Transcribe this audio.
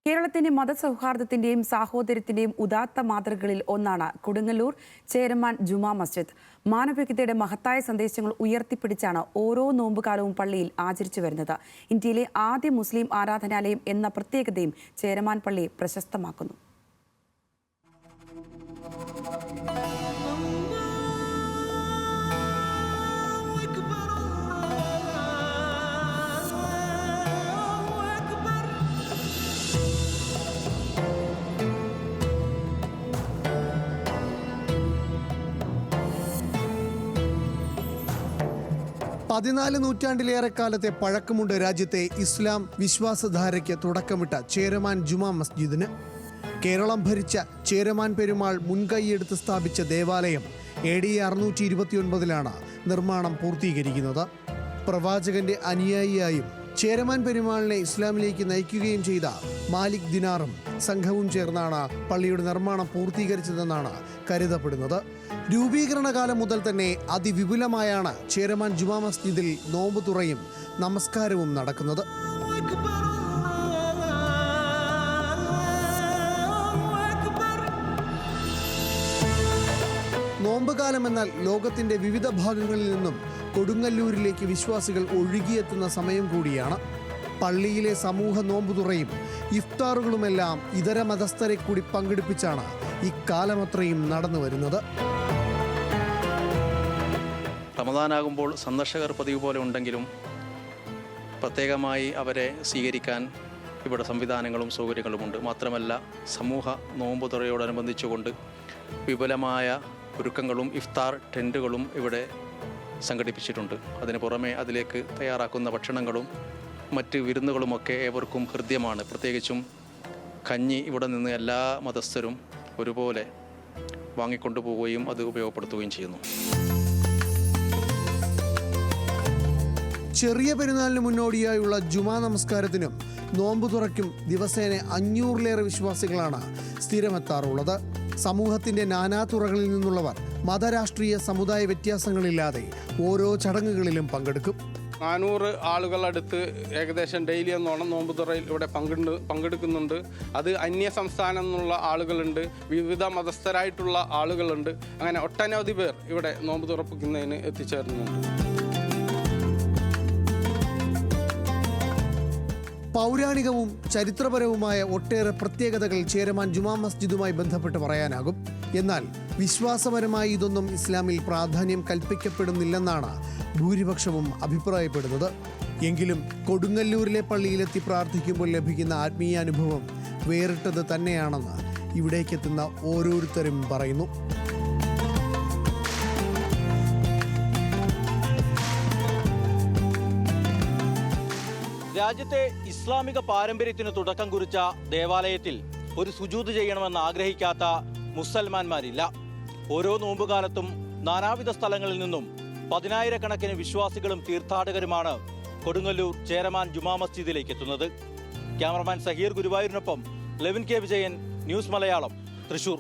കേരളത്തിന്റെ മതസൗഹാർദ്ദത്തിന്റെയും സാഹോദര്യത്തിന്റെയും ഉദാത്ത മാതൃകകളിൽ ഒന്നാണ് കൊടുങ്ങല്ലൂർ ചേരമാൻ ജുമാ മസ്ജിദ്. മാനവികതയുടെ മഹത്തായ സന്ദേശങ്ങൾ ഉയർത്തിപ്പിടിച്ചാണ് ഓരോ നോമ്പുകാലവും പള്ളിയിൽ ആചരിച്ചു വരുന്നത്. ഇന്ത്യയിലെ ആദ്യ മുസ്ലിം ആരാധനാലയം എന്ന പ്രത്യേകതയും ചേരമാൻ പള്ളി പ്രശസ്തമാക്കുന്നു. പതിനാല് നൂറ്റാണ്ടിലേറെ കാലത്തെ പഴക്കമുണ്ട് രാജ്യത്തെ ഇസ്ലാം വിശ്വാസധാരയ്ക്ക് തുടക്കമിട്ട ചേരമാൻ ജുമാ മസ്ജിദിന്. കേരളം ഭരിച്ച ചേരമാൻ പെരുമാൾ മുൻകൈയെടുത്ത് സ്ഥാപിച്ച ദേവാലയം AD 629 നിർമ്മാണം പൂർത്തീകരിക്കുന്നത്. പ്രവാചകന്റെ അനുയായിയായും ചേരമാൻ പെരുമാളിനെ ഇസ്ലാമിലേക്ക് നയിക്കുകയും ചെയ്ത മാലിക് ദിനാറും സംഘവും ചേർന്നാണ് പള്ളിയുടെ നിർമ്മാണം പൂർത്തീകരിച്ചതെന്നാണ് കരുതപ്പെടുന്നത്. രൂപീകരണ കാലം മുതൽ തന്നെ അതിവിപുലമായാണ് ചേരമാൻ ജുമാ മസ്ജിദിൽ നോമ്പ് തുറയും നമസ്കാരവും നടക്കുന്നത്. നോമ്പ് കാലമെന്നാൽ ലോകത്തിന്റെ വിവിധ ഭാഗങ്ങളിൽ നിന്നും കൊടുങ്ങല്ലൂരിലേക്ക് വിശ്വാസികൾ ഒഴുകിയെത്തുന്ന സമയം കൂടിയാണ്. പള്ളിയിലെ സമൂഹ നോമ്പ് തുറയും ഇഫ്താറുകളുമെല്ലാം ഇതര മതസ്ഥരെ കൂടി പങ്കെടുപ്പിച്ചാണ് ഇക്കാലമത്രയും നടന്നു വരുന്നത്. റമദാനാകുമ്പോൾ സന്ദർശകർ പതിവ് പോലെ ഉണ്ടെങ്കിലും പ്രത്യേകമായി അവരെ സ്വീകരിക്കാൻ ഇവിടെ സംവിധാനങ്ങളും സൗകര്യങ്ങളുമുണ്ട്. മാത്രമല്ല സമൂഹ നോമ്പ് തുറയോടനുബന്ധിച്ചുകൊണ്ട് വിപുലമായ ഒരുക്കങ്ങളും ഇഫ്താർ ടെൻറ്റുകളും ഇവിടെ സംഘടിപ്പിച്ചിട്ടുണ്ട്. അതിന് പുറമെ അതിലേക്ക് തയ്യാറാക്കുന്ന ഭക്ഷണങ്ങളും മറ്റ് വിരുന്നുകളുമൊക്കെ ഏവർക്കും ഹൃദ്യമാണ്. പ്രത്യേകിച്ചും കഞ്ഞി ഇവിടെ നിന്ന് എല്ലാ മതസ്ഥരും ഒരുപോലെ വാങ്ങിക്കൊണ്ടുപോവുകയും അത് ഉപയോഗപ്പെടുത്തുകയും ചെയ്യുന്നു. ചെറിയ പെരുന്നാളിന് മുന്നോടിയായുള്ള ജുമാ നമസ്കാരത്തിനും നോമ്പ് തുറയ്ക്കും ദിവസേന 500-ലേറെ വിശ്വാസികളാണ് സ്ഥിരമെത്താറുള്ളത്. സമൂഹത്തിന്റെ നാനാതുറകളിൽ നിന്നുള്ളവർ മതരാഷ്ട്രീയ സമുദായ വ്യത്യാസങ്ങളില്ലാതെ ഓരോ ചടങ്ങുകളിലും പങ്കെടുക്കും. 400 ആളുകളടുത്ത് ഏകദേശം ഡെയിലി എന്നോണം നോമ്പ് തുറയിൽ ഇവിടെ പങ്കെടുക്കുന്നുണ്ട്. അത് അന്യ സംസ്ഥാനം നിന്നുള്ള ആളുകളുണ്ട്, വിവിധ മതസ്ഥരായിട്ടുള്ള ആളുകളുണ്ട്. അങ്ങനെ ഒട്ടനവധി പേർ ഇവിടെ നോമ്പ് തുറപ്പിക്കുന്നതിന് എത്തിച്ചേർന്നുണ്ട്. പൗരാണികവും ചരിത്രപരവുമായ ഒട്ടേറെ പ്രത്യേകതകൾ ചേരമാൻ ജുമാ മസ്ജിദുമായി ബന്ധപ്പെട്ട് പറയാനാകും. എന്നാൽ വിശ്വാസപരമായി ഇതൊന്നും ഇസ്ലാമിൽ പ്രാധാന്യം കൽപ്പിക്കപ്പെടുന്നില്ലെന്നാണ് ഭൂരിപക്ഷവും അഭിപ്രായപ്പെടുന്നത്. എങ്കിലും കൊടുങ്ങല്ലൂരിലെ പള്ളിയിലെത്തി പ്രാർത്ഥിക്കുമ്പോൾ ലഭിക്കുന്ന ആത്മീയാനുഭവം വേറിട്ടത് തന്നെയാണെന്ന് ഇവിടേക്കെത്തുന്ന ഓരോരുത്തരും പറയുന്നു. രാജ്യത്തെ ഇസ്ലാമിക പാരമ്പര്യത്തിന് തുടക്കം കുറിച്ച ദേവാലയത്തിൽ ഒരു സുജൂദ് ചെയ്യണമെന്ന് ആഗ്രഹിക്കാത്ത മുസൽമാന്മാരില്ല. ഓരോ നോമ്പുകാലത്തും നാനാവിധ സ്ഥലങ്ങളിൽ നിന്നും 10,000-കണക്കിന് വിശ്വാസികളും തീർത്ഥാടകരുമാണ് കൊടുങ്ങല്ലൂർ ചേരമാൻ ജുമാ മസ്ജിദിലേക്ക് എത്തുന്നത്. ക്യാമറമാൻ സഹീർ ഗുരുവായൂരിനൊപ്പം ലെവിൻ കെ വിജയൻ, ന്യൂസ് മലയാളം, തൃശൂർ.